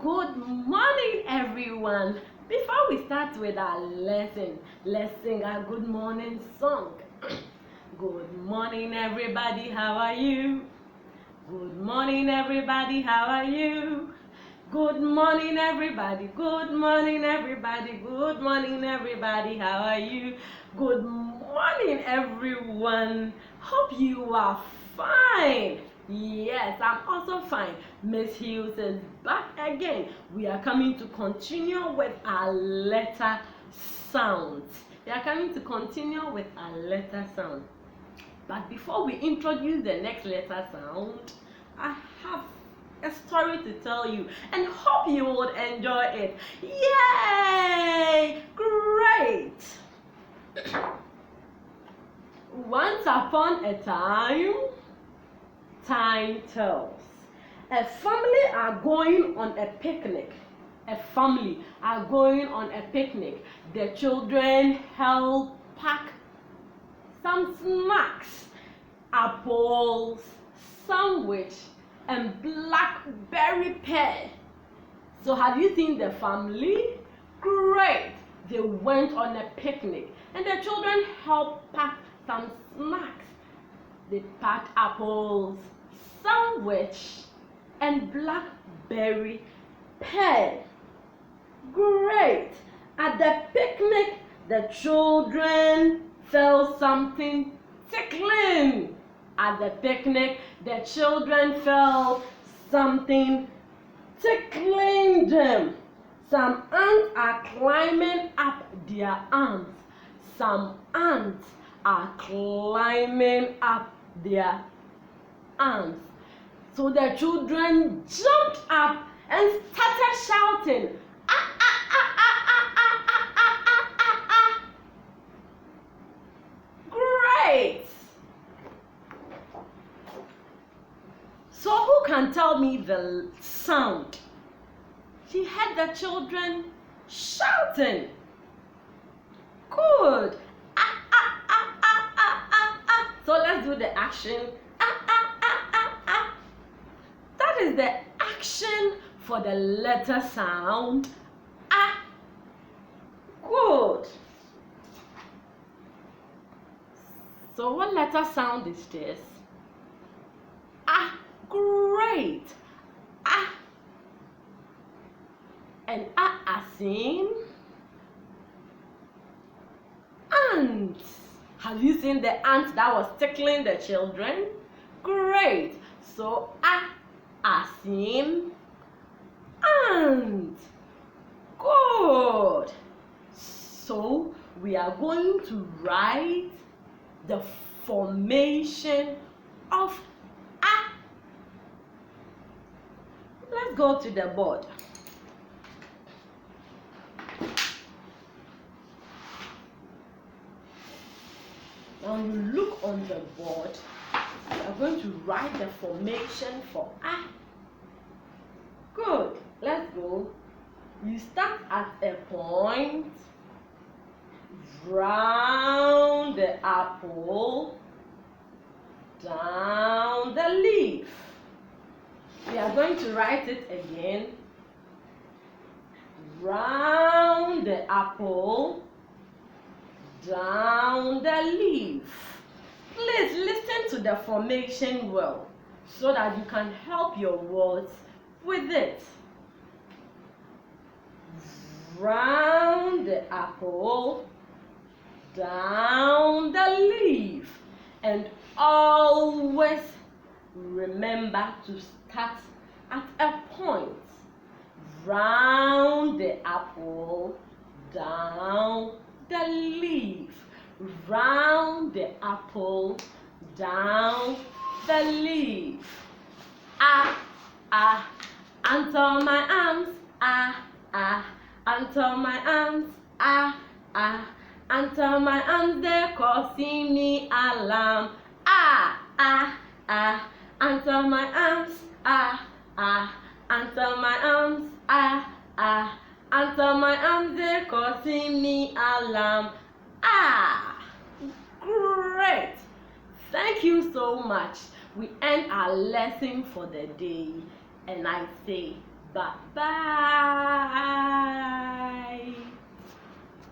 Good morning, everyone. Before we start with our lesson, let's sing our good morning song. Good morning, everybody. How are you? Good morning, everybody. How are you? Good morning, everybody. Good morning, everybody. Good morning, everybody. How are you? Good morning, everyone. Hope you are fine. Yes, I'm also fine. Miss Hughes is back again. We are coming to continue with our letter sounds. But before we introduce the next letter sound, I have a story to tell you and hope you would enjoy it. Yay! Great! Once upon a time, time tells. A family are going on a picnic. The children help pack some snacks, apples, sandwich, and blackberry pear. So have you seen the family? Great! They went on a picnic and the children helped pack some snacks. They packed apples, sandwich, and blackberry pear. Great! At the picnic, the children felt something tickling. At the picnic, the children felt something tickling them. Some ants are climbing up their arms. Some ants are climbing up their arms. So the children jumped up and started shouting, ah, ah, ah, ah, ah, ah, ah, ah, ah, ah, ah. Great! So who can tell me the sound? She heard the children shouting. Good. Ah, ah, ah, ah, ah, ah, ah. So let's do the action. Ah, ah, ah, ah, ah. That is the action for the letter sound. Ah. Good. So what letter sound is this? Ah. Great. Ah. And ah as in ants. Have you seen the ant that was tickling the children? Great. So ah as in ant. Good. So we are going to write the formation of ah. Let's go to the board. Now you look on the board. We are going to write the formation for ah. Good. Let's go. You start at a point, round the apple, down the leaf. We are going to write it again. Round the apple, down the leaf. Please listen to the formation well so that you can help your words with it. Round the apple, down the leaf. And always remember to start at a point. Round the apple, down the leaf. Round the apple, down the leaf. Ah, ah, until my arms. Ah, ah, until my arms. Ah, ah, until my arms they causing me alarm. Ah, ah, ah, until my arms. Ah, ah, until my arms. Ah, ah, until my arms they causing me alarm. Ah, great. Thank you so much. We end our lesson for the day and I say Bye bye.